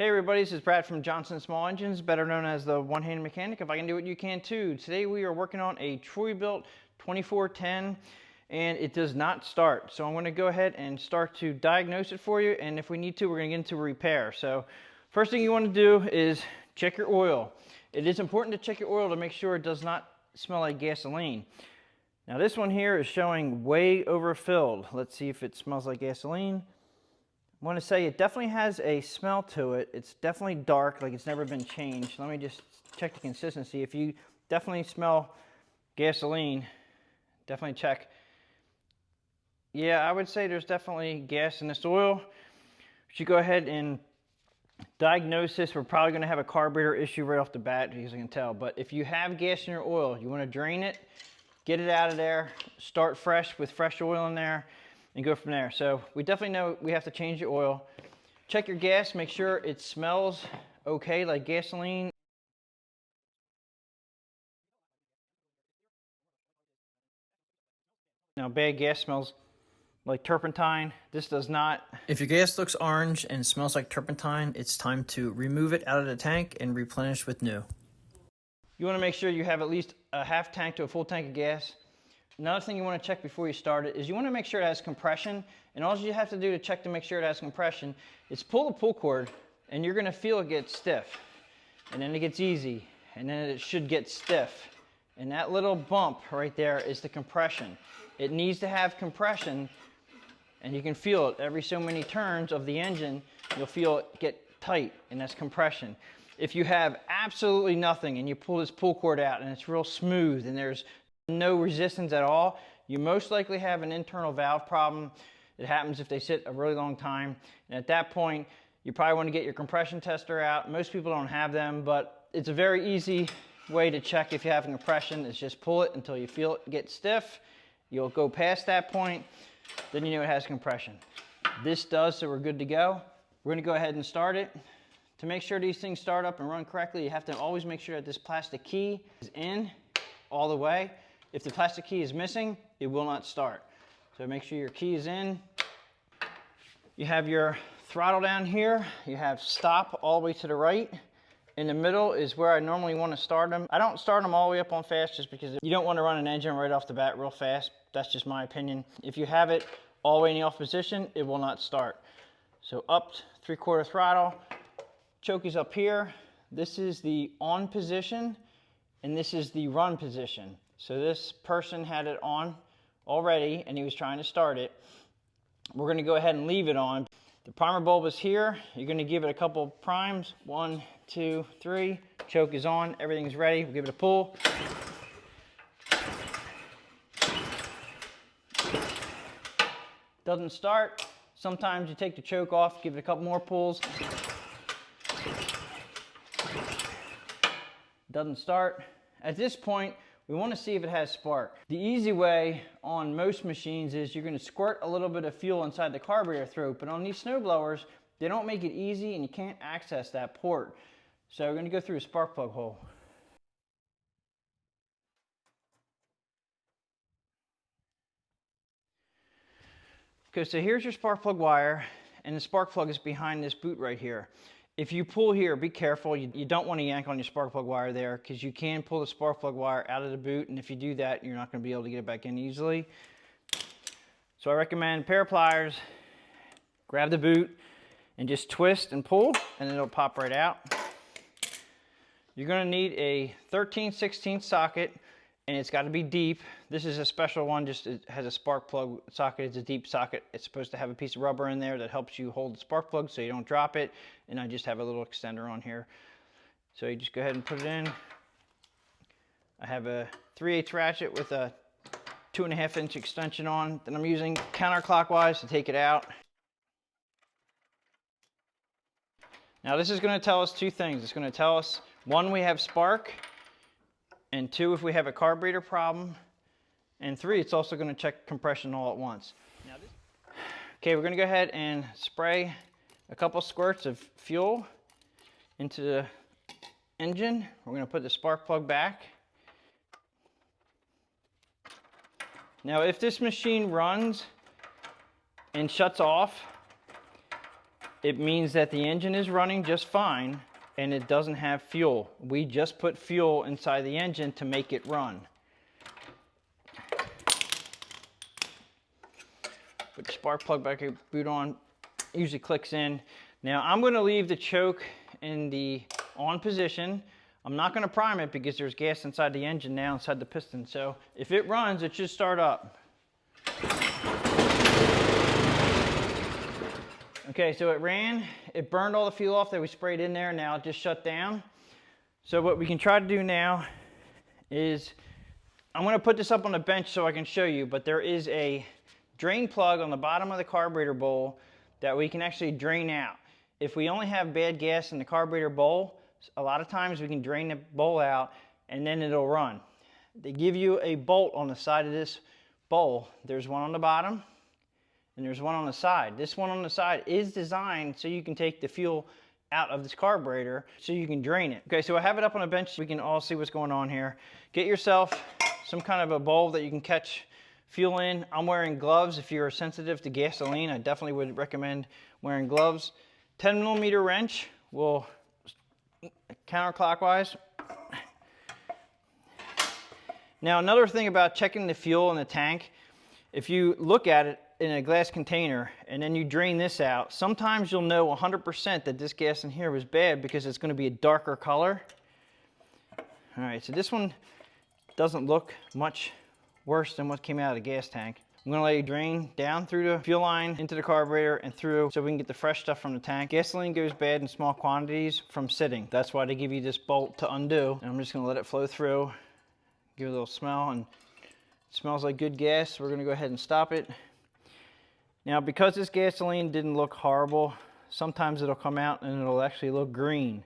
Hey everybody, this is Brad from Johnson Small Engines, better known as the one-handed mechanic. If I can do it, you can too. Today we are working on a Bilt 2410 and it does not start. So I'm going to go ahead and start to diagnose it for you, and if we need to, we're going to get into repair. So first thing you want to do is check your oil. It is important to check your oil to make sure it does not smell like gasoline. Now this one here is showing way overfilled. Let's see if it smells like gasoline. I want to say it definitely has a smell to it. It's definitely dark, like it's never been changed. Let me just check the consistency. If you definitely smell gasoline, definitely check. Yeah, I would say there's definitely gas in this oil. We should go ahead and diagnose this. We're probably going to have a carburetor issue right off the bat, as you can tell. But if you have gas in your oil, you want to drain it, get it out of there, start fresh with fresh oil in there, and go from there. So we definitely know we have to change the oil. Check your gas, make sure it smells okay like gasoline. Now bad gas smells like turpentine. This does not. If your gas looks orange and smells like turpentine, it's time to remove it out of the tank and replenish with new. You want to make sure you have at least a half tank to a full tank of gas. Another thing you want to check before you start it is you want to make sure it has compression, and all you have to do to check to make sure it has compression is pull the pull cord, and you're going to feel it get stiff, and then it gets easy, and then it should get stiff, and that little bump right there is the compression. It needs to have compression, and you can feel it every so many turns of the engine. You'll feel it get tight, and that's compression. If you have absolutely nothing and you pull this pull cord out and it's real smooth and there's no resistance at all, you most likely have an internal valve problem. It happens if they sit a really long time, and at that point you probably want to get your compression tester out. Most people don't have them, but it's a very easy way to check if you have compression. Is just pull it until you feel it get stiff. You'll go past that point, then you know it has compression. This does, so we're good to go. We're going to go ahead and start it. To make sure these things start up and run correctly, you have to always make sure that this plastic key is in all the way. If the plastic key is missing, it will not start. So make sure your key is in. You have your throttle down here. You have stop all the way to the right. In the middle is where I normally want to start them. I don't start them all the way up on fast just because you don't want to run an engine right off the bat real fast. That's just my opinion. If you have it all the way in the off position, it will not start. So up 3/4 throttle. Choke is up here. This is the on position, and this is the run position. So this person had it on already and he was trying to start it. We're going to go ahead and leave it on. The primer bulb is here. You're going to give it a couple primes. 1, 2, 3. Choke is on. Everything's ready. We'll give it a pull. Doesn't start. Sometimes you take the choke off, give it a couple more pulls. Doesn't start. At this point, we want to see if it has spark. The easy way on most machines is you're going to squirt a little bit of fuel inside the carburetor throat, but on these snowblowers, they don't make it easy and you can't access that port. So we're going to go through a spark plug hole. Okay, so here's your spark plug wire, and the spark plug is behind this boot right here. If you pull here, be careful. You don't want to yank on your spark plug wire there, because you can pull the spark plug wire out of the boot, and if you do that, you're not going to be able to get it back in easily. So I recommend a pair of pliers, grab the boot, and just twist and pull, and it'll pop right out. You're going to need a 13/16 socket, and it's got to be deep. This is a special one, just it has a spark plug socket. It's a deep socket. It's supposed to have a piece of rubber in there that helps you hold the spark plug so you don't drop it. And I just have a little extender on here. So you just go ahead and put it in. I have a 3/8 ratchet with a 2.5 inch extension on that I'm using counterclockwise to take it out. Now this is going to tell us two things. It's going to tell us, one, we have spark, and 2, if we have a carburetor problem, and 3, it's also going to check compression all at once. Okay, we're going to go ahead and spray a couple squirts of fuel into the engine. We're going to put the spark plug back. Now if this machine runs and shuts off, it means that the engine is running just fine and it doesn't have fuel. We just put fuel inside the engine to make it run. Put the spark plug back boot on, usually clicks in. Now I'm going to leave the choke in the on position. I'm not going to prime it because there's gas inside the engine now, inside the piston. So if it runs, it should start up. Okay, so it ran. It burned all the fuel off that we sprayed in there. Now it just shut down. So what we can try to do now is, I'm going to put this up on the bench so I can show you, but there is a drain plug on the bottom of the carburetor bowl that we can actually drain out. If we only have bad gas in the carburetor bowl, a lot of times we can drain the bowl out and then it'll run. They give you a bolt on the side of this bowl. There's one on the bottom and there's one on the side. This one on the side is designed so you can take the fuel out of this carburetor so you can drain it. Okay, so I have it up on a bench so we can all see what's going on here. Get yourself some kind of a bowl that you can catch fuel in. I'm wearing gloves. If you're sensitive to gasoline, I definitely would recommend wearing gloves. 10mm wrench will counterclockwise. Now another thing about checking the fuel in the tank, if you look at it in a glass container and then you drain this out, sometimes you'll know 100% that this gas in here was bad because it's going to be a darker color. All right, so this one doesn't look much worse than what came out of the gas tank. I'm going to let you drain down through the fuel line into the carburetor and through so we can get the fresh stuff from the tank. Gasoline goes bad in small quantities from sitting. That's why they give you this bolt to undo. And I'm just going to let it flow through, give it a little smell, and it smells like good gas. We're going to go ahead and stop it. Now, because this gasoline didn't look horrible, sometimes it'll come out and it'll actually look green.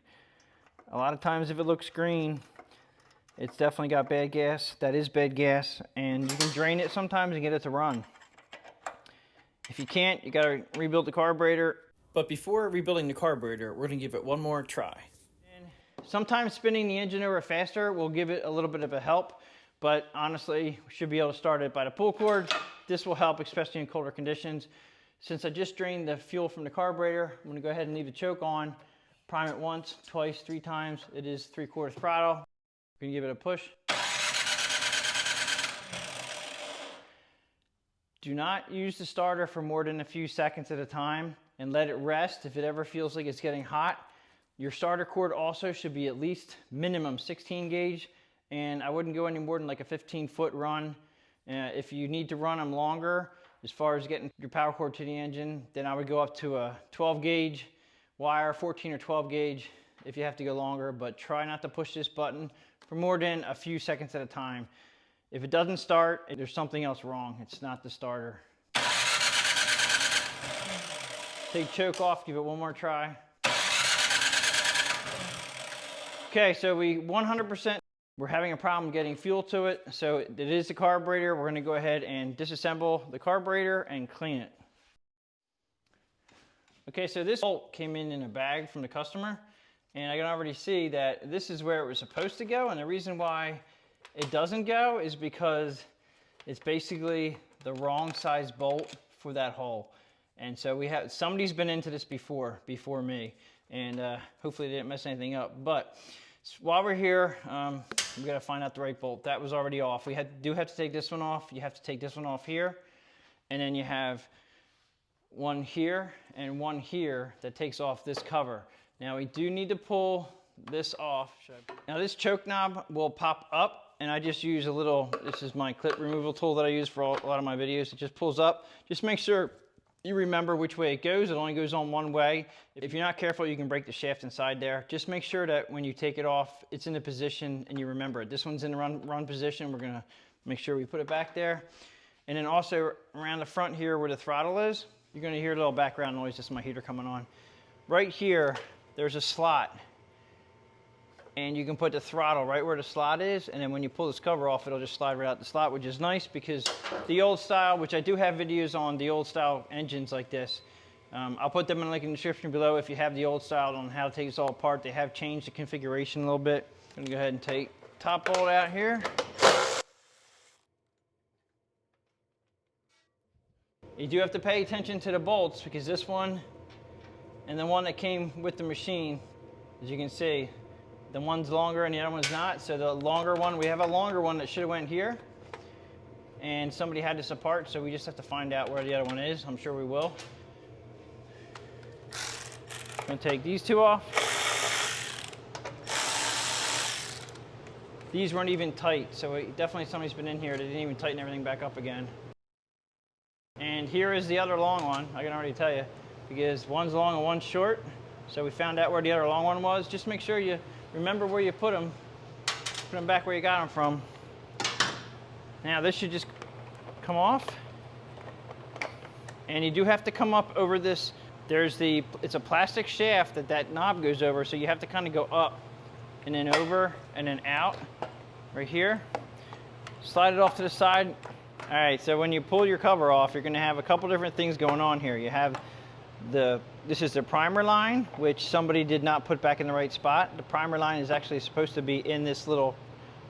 A lot of times if it looks green, it's definitely got bad gas. That is bad gas, and you can drain it sometimes and get it to run. If you can't, you gotta rebuild the carburetor. But before rebuilding the carburetor, we're gonna give it one more try. And sometimes spinning the engine over faster will give it a little bit of a help, but honestly, we should be able to start it by the pull cord. This will help, especially in colder conditions. Since I just drained the fuel from the carburetor, I'm gonna go ahead and leave the choke on, prime it once, twice, 3 times. It is 3/4 throttle. We're gonna give it a push. Do not use the starter for more than a few seconds at a time and let it rest if it ever feels like it's getting hot. Your starter cord also should be at least minimum 16 gauge, and I wouldn't go any more than like a 15-foot run. If you need to run them longer, as far as getting your power cord to the engine, then I would go up to a 12 gauge wire, 14 or 12 gauge if you have to go longer, but try not to push this button for more than a few seconds at a time. If it doesn't start, there's something else wrong. It's not the starter. Take choke off, give it one more try. Okay, so we 100%, we're having a problem getting fuel to it. So it is the carburetor. We're gonna go ahead and disassemble the carburetor and clean it. Okay, so this bolt came in a bag from the customer. And I can already see that this is where it was supposed to go, and the reason why it doesn't go is because it's basically the wrong size bolt for that hole. And so somebody's been into this before me, and hopefully they didn't mess anything up. But while we're here, we gotta find out the right bolt. That was already off. We do have to take this one off. You have to take this one off here, and then you have one here and one here that takes off this cover. Now we do need to pull this off. Now this choke knob will pop up, and I just use this is my clip removal tool that I use for a lot of my videos. It just pulls up. Just make sure you remember which way it goes. It only goes on one way. If you're not careful, you can break the shaft inside there. Just make sure that when you take it off, it's in the position and you remember it. This one's in the run position. We're gonna make sure we put it back there. And then also around the front here where the throttle is, you're gonna hear a little background noise. This is my heater coming on. Right here, there's a slot, and you can put the throttle right where the slot is, and then when you pull this cover off, it'll just slide right out the slot, which is nice because the old style, which I do have videos on the old style engines like this, I'll put them in the link in the description below if you have the old style on how to take this all apart. They have changed the configuration a little bit. I'm gonna go ahead and take top bolt out here. You do have to pay attention to the bolts because this one And the one that came with the machine, as you can see, the one's longer and the other one's not. So the longer one, we have a longer one that should have went here. And somebody had this apart, so we just have to find out where the other one is. I'm sure we will. I'm gonna take these two off. These weren't even tight, so definitely somebody's been in here. They didn't even tighten everything back up again. And here is the other long one, I can already tell you, because one's long and one's short. So we found out where the other long one was. Just make sure you remember where you put them back where you got them from. Now this should just come off. And you do have to come up over this. It's a plastic shaft that knob goes over, so you have to kind of go up and then over and then out right here. Slide it off to the side. All right, so when you pull your cover off, you're gonna have a couple different things going on here. You have this is the primer line, which somebody did not put back in the right spot. The primer line is actually supposed to be in this little,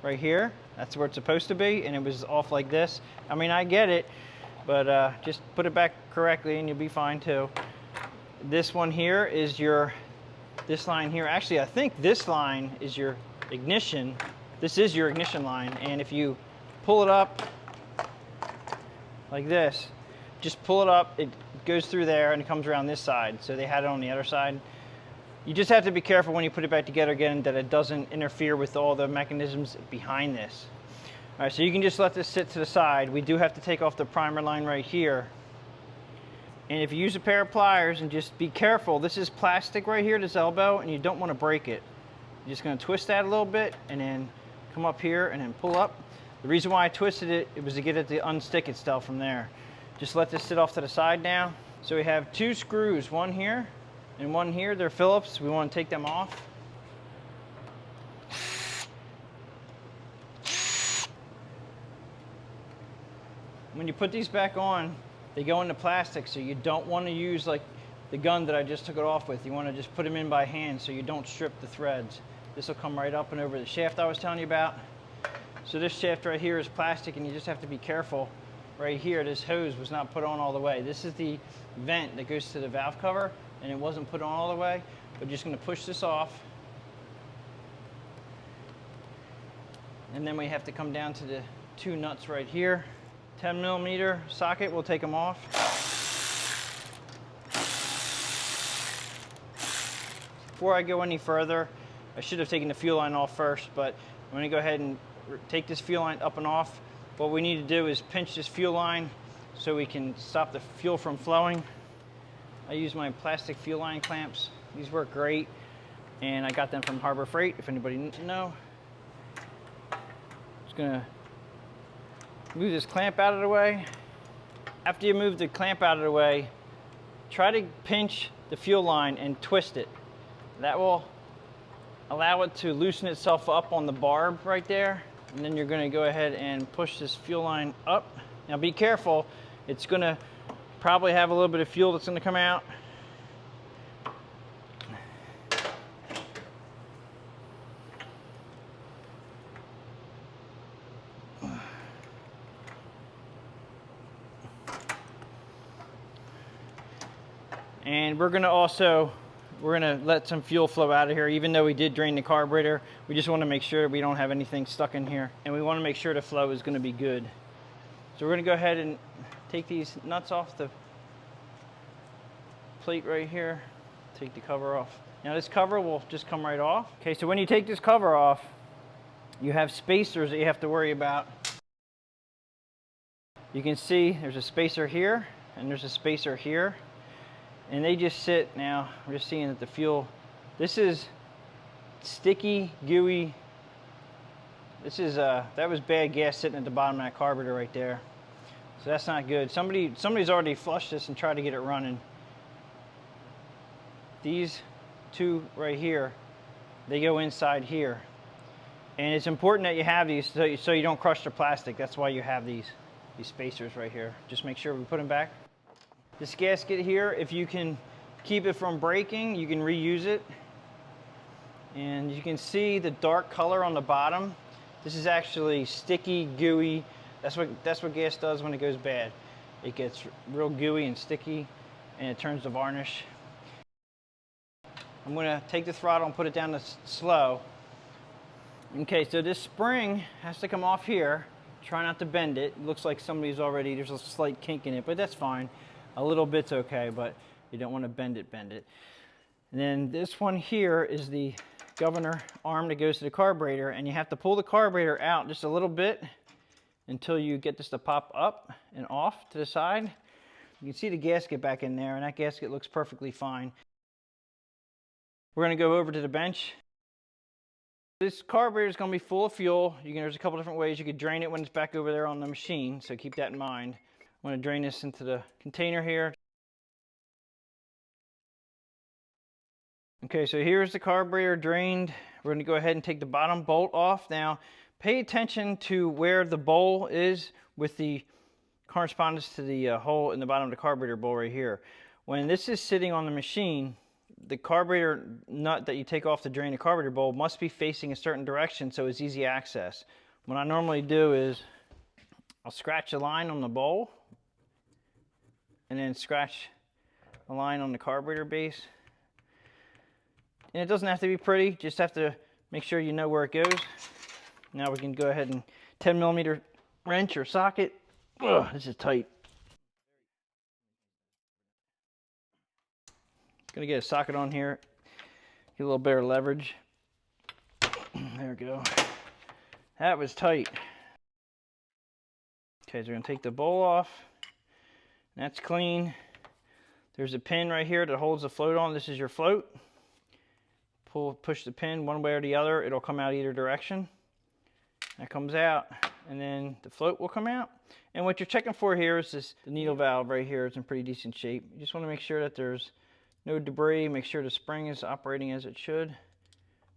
right here. That's where it's supposed to be, and it was off like this. I mean, I get it, but just put it back correctly and you'll be fine too. This one here is this line here. Actually, I think this line is your ignition. This is your ignition line, and if you pull it up like this, just pull it up, it goes through there and it comes around this side. So they had it on the other side. You just have to be careful when you put it back together again that it doesn't interfere with all the mechanisms behind this. All right, so you can just let this sit to the side. We do have to take off the primer line right here. And if you use a pair of pliers, and just be careful, this is plastic right here, this elbow, and you don't want to break it. You're just going to twist that a little bit and then come up here and then pull up. The reason why I twisted it, was to get it to unstick itself from there. Just let this sit off to the side now. So we have two screws, one here and one here. They're Phillips. We want to take them off. When you put these back on, they go into plastic, so you don't want to use like the gun that I just took it off with. You want to just put them in by hand so you don't strip the threads. This will come right up and over the shaft I was telling you about. So this shaft right here is plastic, and you just have to be careful. Right here, this hose was not put on all the way. This is the vent that goes to the valve cover, and it wasn't put on all the way. We're just going to push this off. And then we have to come down to the two nuts right here. 10mm socket, we'll take them off. Before I go any further, I should have taken the fuel line off first, but I'm going to go ahead and take this fuel line up and off. What we need to do is pinch this fuel line so we can stop the fuel from flowing. I use my plastic fuel line clamps. These work great, and I got them from Harbor Freight, if anybody didn't know. Just gonna move this clamp out of the way. After you move the clamp out of the way, try to pinch the fuel line and twist it. That will allow it to loosen itself up on the barb right there. And then you're gonna go ahead and push this fuel line up. Now be careful, it's gonna probably have a little bit of fuel that's gonna come out. And we're gonna let some fuel flow out of here. Even though we did drain the carburetor, we just want to make sure we don't have anything stuck in here, and we want to make sure the flow is going to be good. So we're going to go ahead and take these nuts off the plate right here, take the cover off. Now this cover will just come right off. Okay, so when you take this cover off, you have spacers that you have to worry about. You can see there's a spacer here and there's a spacer here. And they just sit now. We're just seeing that the fuel, this is sticky, gooey. This is, that was bad gas sitting at the bottom of that carburetor right there. So that's not good. Somebody's already flushed this and tried to get it running. These two right here, they go inside here. And it's important that you have these so you don't crush the plastic. That's why you have these spacers right here. Just make sure we put them back. This gasket here, if you can keep it from breaking, you can reuse it. And you can see the dark color on the bottom. This is actually sticky, gooey. That's what gas does when it goes bad. It gets real gooey and sticky, and it turns to varnish. I'm going to take the throttle and put it down to slow. Okay, so this spring has to come off here. Try not to bend it. It looks like there's a slight kink in it, but that's fine. A little bit's okay, but you don't want to bend it. And then this one here is the governor arm that goes to the carburetor, and you have to pull the carburetor out just a little bit until you get this to pop up and off to the side. You can see the gasket back in there, and that gasket looks perfectly fine. We're going to go over to the bench. This carburetor is going to be full of fuel. There's a couple different ways you could drain it when it's back over there on the machine, so keep that in mind. I'm going to drain this into the container here. Okay, so here's the carburetor drained. We're going to go ahead and take the bottom bolt off. Now, pay attention to where the bowl is with the correspondence to the hole in the bottom of the carburetor bowl right here. When this is sitting on the machine, the carburetor nut that you take off to drain the carburetor bowl must be facing a certain direction so it's easy access. What I normally do is I'll scratch a line on the bowl and then scratch a line on the carburetor base. And it doesn't have to be pretty, just have to make sure you know where it goes. Now we can go ahead and 10mm wrench or socket. Ugh, this is tight. Gonna get a socket on here, get a little better leverage. There we go. That was tight. Okay, so we're gonna take the bowl off. That's clean. There's a pin right here that holds the float on. This is your float. Push the pin one way or the other. It'll come out either direction. That comes out, and then the float will come out. And what you're checking for here is the needle valve right here. It's in pretty decent shape. You just want to make sure that there's no debris. Make sure the spring is operating as it should.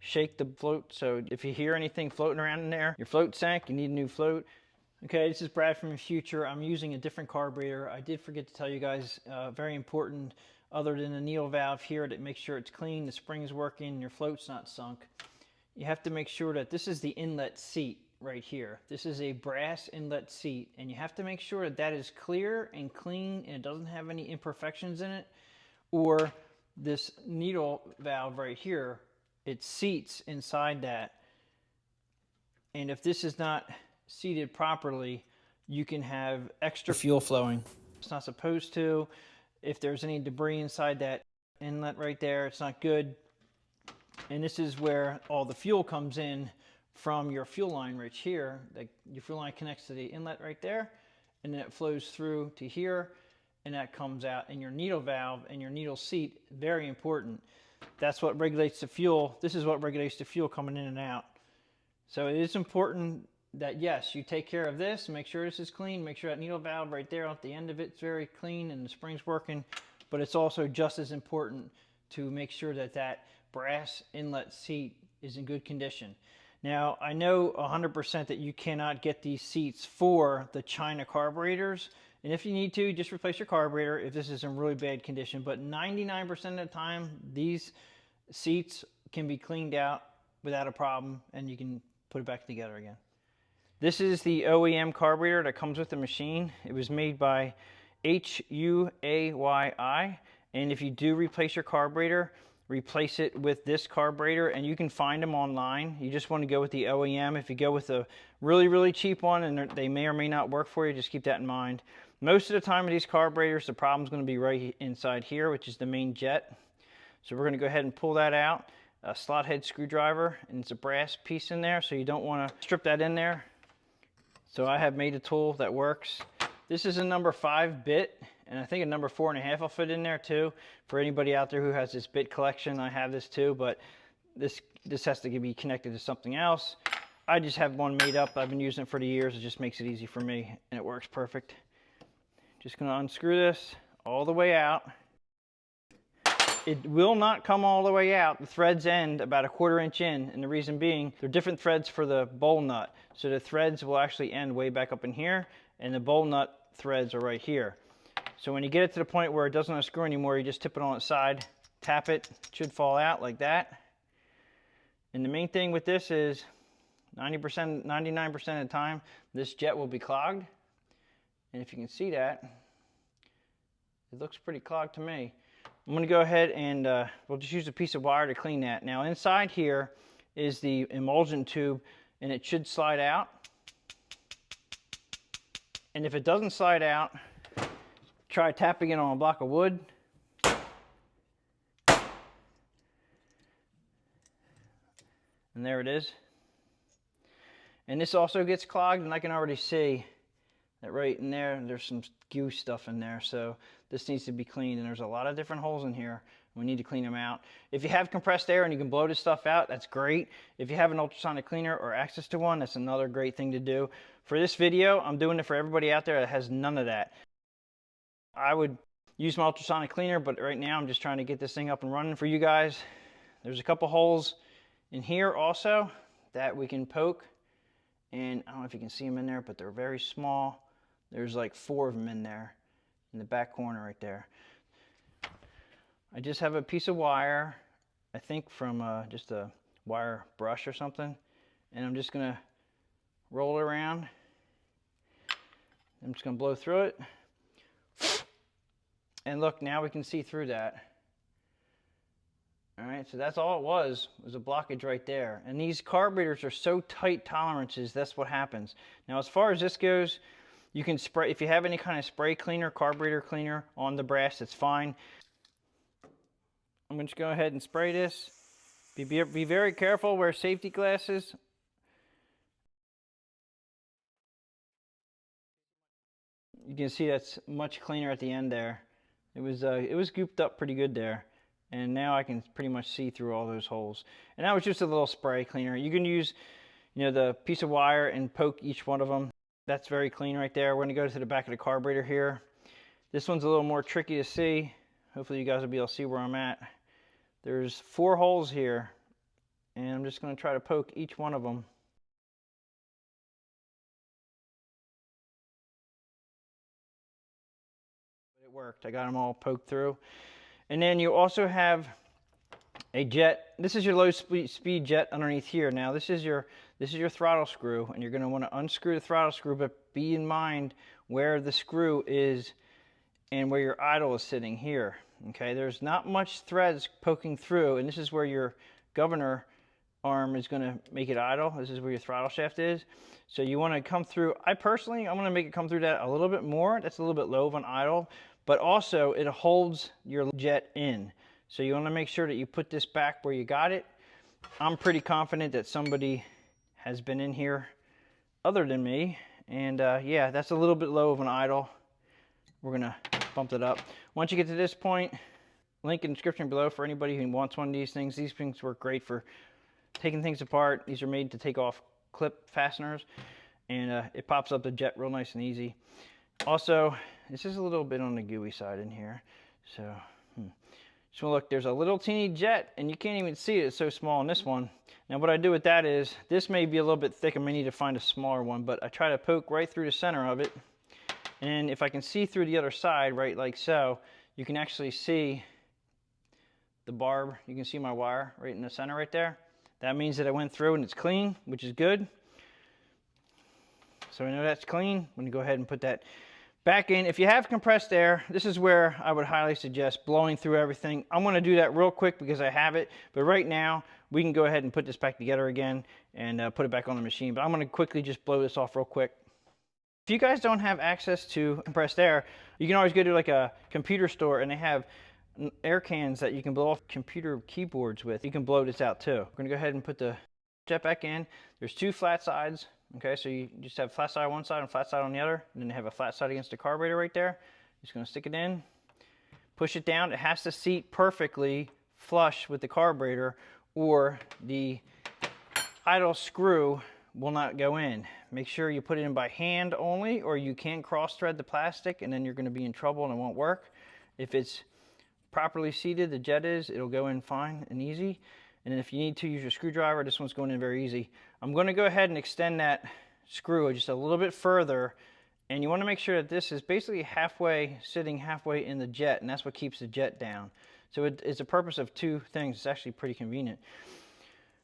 Shake the float, so if you hear anything floating around in there, your float sank, you need a new float. Okay, this is Brad from the future. I'm using a different carburetor. I did forget to tell you guys, very important, other than the needle valve here that makes sure it's clean, the spring's working, your float's not sunk. You have to make sure that this is the inlet seat right here. This is a brass inlet seat, and you have to make sure that that is clear and clean and it doesn't have any imperfections in it, or this needle valve right here, it seats inside that. And if this is not seated properly, you can have extra fuel flowing. It's not supposed to. If there's any debris inside that inlet right there, it's not good. And this is where all the fuel comes in from your fuel line right here. Your fuel line connects to the inlet right there, and then it flows through to here, and that comes out. And your needle valve and your needle seat, very important. That's what regulates the fuel. This is what regulates the fuel coming in and out. So it is important that, yes, you take care of this, make sure this is clean, make sure that needle valve right there at the end of it's very clean and the spring's working, but it's also just as important to make sure that that brass inlet seat is in good condition. Now, I know 100% that you cannot get these seats for the China carburetors, and if you need to, just replace your carburetor if this is in really bad condition, but 99% of the time, these seats can be cleaned out without a problem, and you can put it back together again. This is the OEM carburetor that comes with the machine. It was made by HUAYI, and if you do replace your carburetor, replace it with this carburetor, and you can find them online. You just want to go with the OEM. If you go with a really, really cheap one and they may or may not work for you, just keep that in mind. Most of the time with these carburetors, the problem's going to be right inside here, which is the main jet. So we're going to go ahead and pull that out. A slot head screwdriver, and it's a brass piece in there, so you don't want to strip that in there. So I have made a tool that works. This is a number 5 bit, and I think a number 4.5 will fit in there too. For anybody out there who has this bit collection, I have this too, but this has to be connected to something else. I just have one made up. I've been using it for the years. It just makes it easy for me, and it works perfect. Just gonna unscrew this all the way out. It will not come all the way out. The threads end about 1/4 inch in, and the reason being, they're different threads for the bowl nut. So the threads will actually end way back up in here, and the bowl nut threads are right here. So when you get it to the point where it doesn't unscrew anymore, you just tip it on its side, tap it, it should fall out like that. And the main thing with this is 90%, 99% of the time, this jet will be clogged. And if you can see that, it looks pretty clogged to me. I'm going to go ahead and we'll just use a piece of wire to clean that. Now inside here is the emulsion tube, and it should slide out. And if it doesn't slide out, try tapping it on a block of wood. And there it is. And this also gets clogged, and I can already see that right in there, there's some goo stuff in there. So this needs to be cleaned, and there's a lot of different holes in here. We need to clean them out. If you have compressed air and you can blow this stuff out, that's great. If you have an ultrasonic cleaner or access to one, that's another great thing to do. For this video, I'm doing it for everybody out there that has none of that. I would use my ultrasonic cleaner, but right now I'm just trying to get this thing up and running for you guys. There's a couple holes in here also that we can poke, and I don't know if you can see them in there, but they're very small. There's like 4 of them in there in the back corner right there. I just have a piece of wire, I think from just a wire brush or something, and I'm just gonna roll it around. I'm just gonna blow through it. And look, now we can see through that. All right, so that's all it was a blockage right there. And these carburetors are so tight tolerances, that's what happens. Now, as far as this goes, you can spray, if you have any kind of spray cleaner, carburetor cleaner on the brass, that's fine. I'm going to go ahead and spray this. Be very careful, wear safety glasses. You can see that's much cleaner at the end there. It was gooped up pretty good there. And now I can pretty much see through all those holes. And that was just a little spray cleaner. You can use, you know, the piece of wire and poke each one of them. That's very clean right there. We're going to go to the back of the carburetor here. This one's a little more tricky to see. Hopefully you guys will be able to see where I'm at. There's 4 holes here, and I'm just going to try to poke each one of them. It worked. I got them all poked through. And then you also have a jet. This is your low speed jet underneath here. Now this is your throttle screw, and you're going to want to unscrew the throttle screw, but be in mind where the screw is and where your idle is sitting here. Okay, there's not much threads poking through, and this is where your governor arm is going to make it idle. This is where your throttle shaft is. So you want to come through. I'm going to make it come through that a little bit more. That's a little bit low of an idle, but also it holds your jet in. So you want to make sure that you put this back where you got it. I'm pretty confident that somebody has been in here other than me, and yeah, that's a little bit low of an idle. We're going to bump it up. Once you get to this point, link in the description below for anybody who wants one of these things. These things work great for taking things apart. These are made to take off clip fasteners, and it pops up the jet real nice and easy. Also, this is a little bit on the gooey side in here, so so look, there's a little teeny jet, and you can't even see it. It's so small in this one. Now what I do with that is, this may be a little bit thick. I may need to find a smaller one, but I try to poke right through the center of it. And if I can see through the other side, right like so, you can actually see the barb. You can see my wire right in the center right there. That means that I went through and it's clean, which is good. So I know that's clean. I'm going to go ahead and put that back in. If you have compressed air, this is where I would highly suggest blowing through everything. I'm going to do that real quick because I have it. But right now, we can go ahead and put this back together again and put it back on the machine. But I'm going to quickly just blow this off real quick. If you guys don't have access to compressed air, you can always go to like a computer store, and they have air cans that you can blow off computer keyboards with. You can blow this out too. We're going to go ahead and put the jet back in. There's 2 flat sides. Okay, so you just have flat side on one side and flat side on the other, and then you have a flat side against the carburetor right there. Just going to stick it in, push it down. It has to seat perfectly flush with the carburetor, or the idle screw will not go in. Make sure you put it in by hand only, or you can cross thread the plastic, and then you're going to be in trouble and it won't work. If it's properly seated, the jet it'll go in fine and easy. And then if you need to use your screwdriver, this one's going in very easy. I'm going to go ahead and extend that screw just a little bit further, and you want to make sure that this is basically sitting halfway in the jet, and that's what keeps the jet down. So it's a purpose of 2 things. It's actually pretty convenient.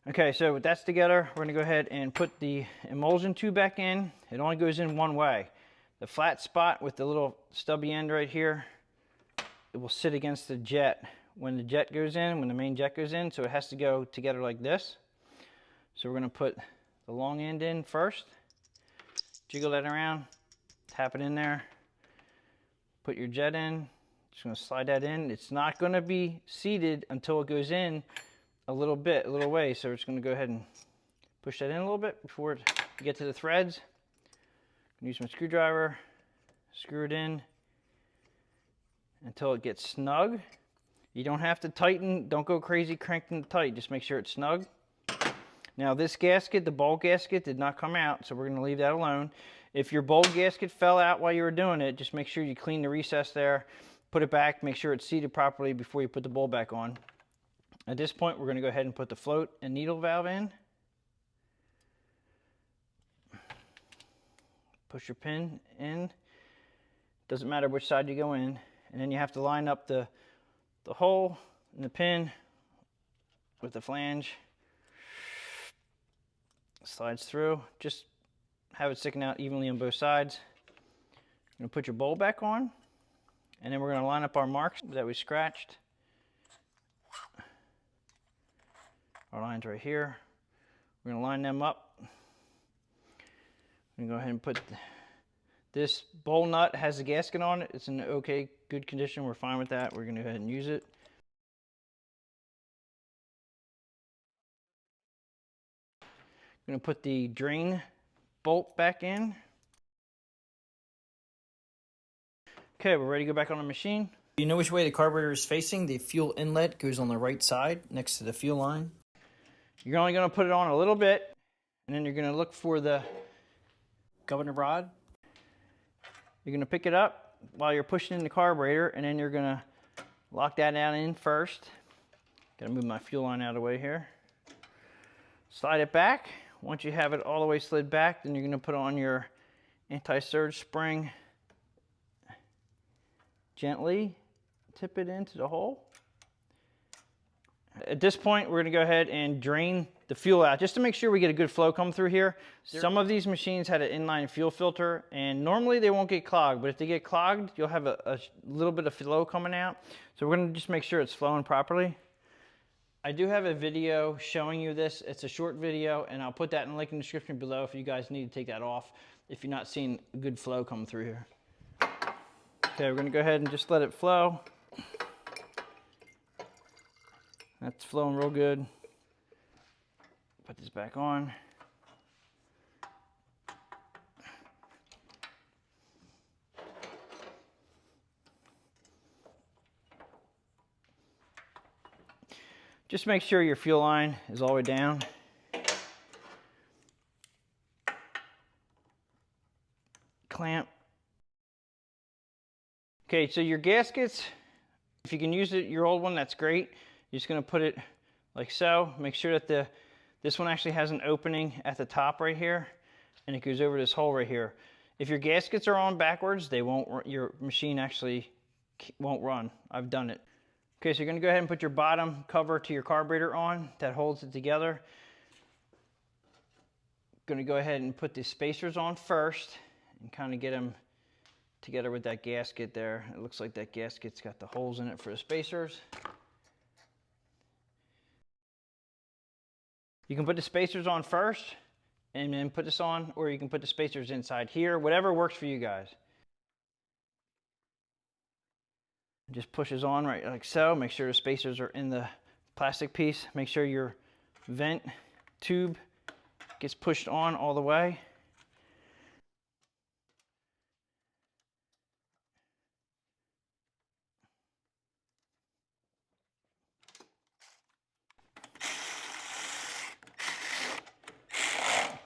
Okay, so with that together, we're going to go ahead and put the emulsion tube back in. It only goes in one way. The flat spot with the little stubby end right here it will sit against the jet when the jet goes in, when the main jet goes in, so it has to go together like this. So we're going to put the long end in first, jiggle that around, tap it in there, put your jet in, just going to slide that in. It's not going to be seated until it goes in a little way, so we're just going to go ahead and push that in a little bit before you get to the threads. Use my screwdriver, screw it in until it gets snug. You don't have to tighten, don't go crazy cranking it tight, just make sure it's snug. Now this gasket, the bulb gasket, did not come out, so we're going to leave that alone. If your bulb gasket fell out while you were doing it, just make sure you clean the recess there, put it back, make sure it's seated properly before you put the bulb back on. At this point, we're going to go ahead and put the float and needle valve in. Push your pin in. Doesn't matter which side you go in. And then you have to line up the hole in the pin with the flange. Slides through. Just have it sticking out evenly on both sides. You're going to put your bowl back on. And then we're going to line up our marks that we scratched. Our lines right here. We're going to line them up. I'm going to go ahead and put this bowl nut has a gasket on it. It's in okay, good condition. We're fine with that. We're going to go ahead and use it. I'm going to put the drain bolt back in. Okay, we're ready to go back on the machine. You know which way the carburetor is facing. The fuel inlet goes on the right side next to the fuel line. You're only going to put it on a little bit, and then you're going to look for the governor rod. You're going to pick it up while you're pushing in the carburetor, and then you're going to lock that down in first. Got to move my fuel line out of the way here. Slide it back. Once you have it all the way slid back, then you're going to put on your anti-surge spring. Gently tip it into the hole. At this point, we're going to go ahead and drain the fuel out just to make sure we get a good flow come through here. Some of these machines had an inline fuel filter, and normally they won't get clogged, but if they get clogged, you'll have a little bit of flow coming out. So we're going to just make sure it's flowing properly. I do have a video showing you this. It's a short video, and I'll put that in the link in the description below if you guys need to take that off if you're not seeing good flow come through here. Okay, we're going to go ahead and just let it flow. That's flowing real good. Put this back on. Just make sure your fuel line is all the way down. Clamp. Okay, so your gaskets, if you can use your old one, that's great. You're just going to put it like so. Make sure that this one actually has an opening at the top right here, and it goes over this hole right here. If your gaskets are on backwards, they won't. Your machine actually won't run. I've done it. Okay, so you're going to go ahead and put your bottom cover to your carburetor on that holds it together. Going to go ahead and put the spacers on first and kind of get them together with that gasket there. It looks like that gasket's got the holes in it for the spacers. You can put the spacers on first and then put this on, or you can put the spacers inside here, whatever works for you guys. Just pushes on right like so. Make sure the spacers are in the plastic piece. Make sure your vent tube gets pushed on all the way.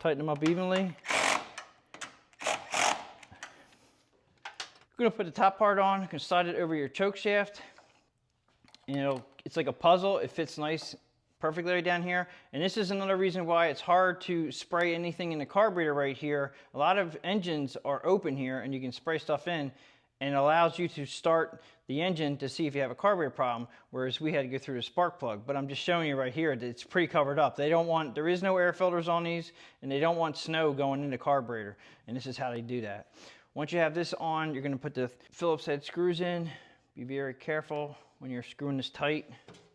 Tighten them up evenly. You're going to put the top part on. You can slide it over your choke shaft. And it's like a puzzle. It fits nice, perfectly right down here. And this is another reason why it's hard to spray anything in the carburetor right here. A lot of engines are open here, and you can spray stuff in, and it allows you to start the engine to see if you have a carburetor problem, whereas we had to go through the spark plug. But I'm just showing you right here that it's pretty covered up. There is no air filters on these, and they don't want snow going in the carburetor, and this is how they do that. Once you have this on, you're going to put the Phillips head screws in. Be very careful when you're screwing this tight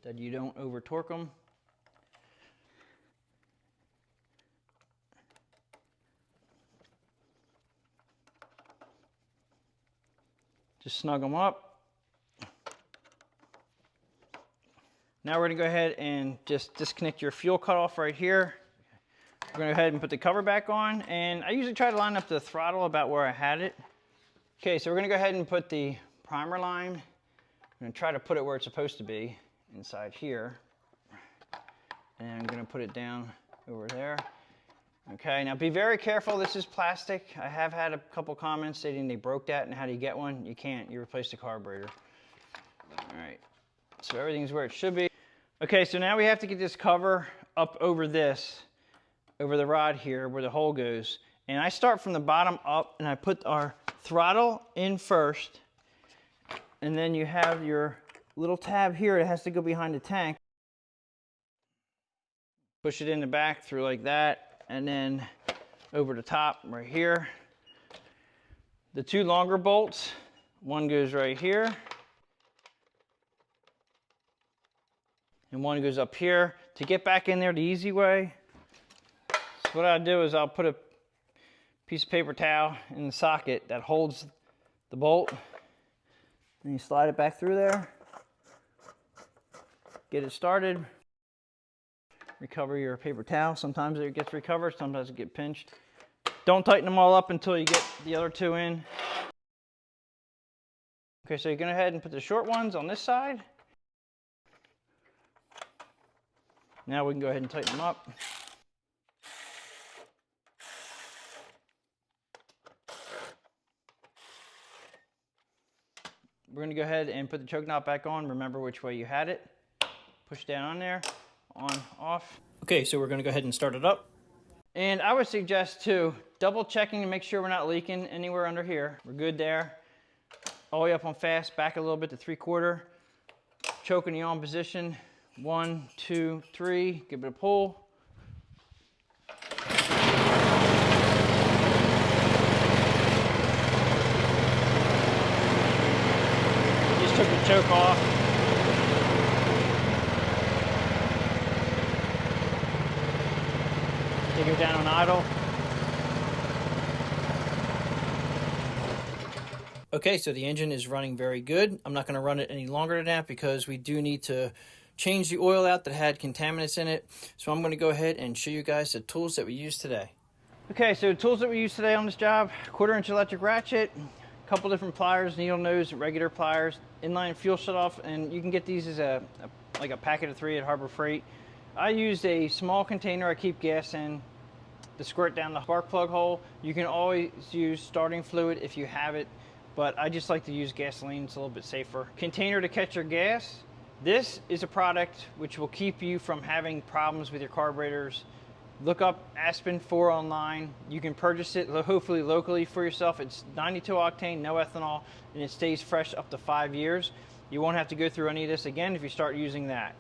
that you don't over torque them. Just snug them up. Now we're gonna go ahead and just disconnect your fuel cutoff right here. We're gonna go ahead and put the cover back on, and I usually try to line up the throttle about where I had it. Okay, so we're gonna go ahead and put the primer line. I'm gonna try to put it where it's supposed to be, inside here. And I'm gonna put it down over there. Okay, now be very careful, this is plastic. I have had a couple comments stating they broke that, and how do you get one? You can't, you replace the carburetor. All right, so everything's where it should be. Okay, so now we have to get this cover up over this, over the rod here where the hole goes. And I start from the bottom up, and I put our throttle in first, and then you have your little tab here that has to go behind the tank. Push it in the back through like that, and then over the top right here. The two longer bolts, one goes right here, and one goes up here. To get back in there the easy way, so what I'll do is I'll put a piece of paper towel in the socket that holds the bolt, and you slide it back through there, get it started. Recover your paper towel. Sometimes it gets recovered, sometimes it gets pinched. Don't tighten them all up until you get the other two in. Okay, so you're going to go ahead and put the short ones on this side. Now we can go ahead and tighten them up. We're going to go ahead and put the choke knob back on. Remember which way you had it. Push down on there. On, off. Okay, so we're gonna go ahead and start it up. And I would suggest too, double checking to make sure we're not leaking anywhere under here. We're good there. All the way up on fast, back a little bit to 3/4. Choke in the on position. 1, 2, 3, give it a pull. Just took the choke off. Take it down on idle. Okay, so the engine is running very good. I'm not going to run it any longer than that because we do need to change the oil out that had contaminants in it. So I'm going to go ahead and show you guys the tools that we use today. Okay, so the tools that we use today on this job: 1/4-inch electric ratchet, a couple different pliers, needle nose, regular pliers, inline fuel shutoff, and you can get these as like a packet of 3 at Harbor Freight. I used a small container I keep gas in to squirt down the spark plug hole. You can always use starting fluid if you have it, but I just like to use gasoline, it's a little bit safer. Container to catch your gas. This is a product which will keep you from having problems with your carburetors. Look up Aspen 4 online. You can purchase it hopefully locally for yourself. It's 92 octane, no ethanol, and it stays fresh up to 5 years. You won't have to go through any of this again if you start using that.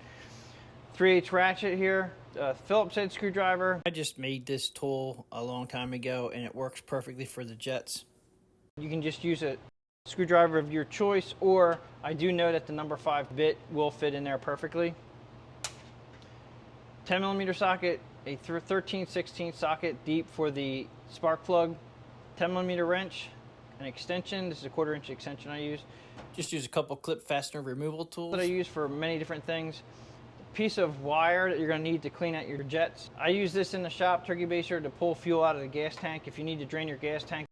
3/8 ratchet here, Phillips head screwdriver. I just made this tool a long time ago and it works perfectly for the jets. You can just use a screwdriver of your choice, or I do know that the number 5 bit will fit in there perfectly. 10mm socket, a 13/16 socket deep for the spark plug, 10mm wrench, an extension. This is a 1/4-inch extension I use. Just use a couple clip fastener removal tools that I use for many different things. Piece of wire that you're going to need to clean out your jets. I use this in the shop, turkey baster, to pull fuel out of the gas tank if you need to drain your gas tank.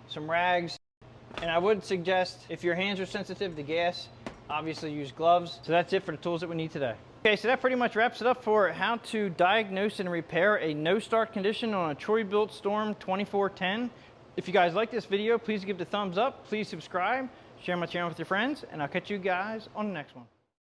Some rags, and I would suggest if your hands are sensitive to gas, obviously use gloves. So that's it for the tools that we need today. Okay, so that pretty much wraps it up for how to diagnose and repair a no start condition on a Bilt Storm 2410. If you guys like this video, please give it a thumbs up, please subscribe, share my channel with your friends, and I'll catch you guys on the next one.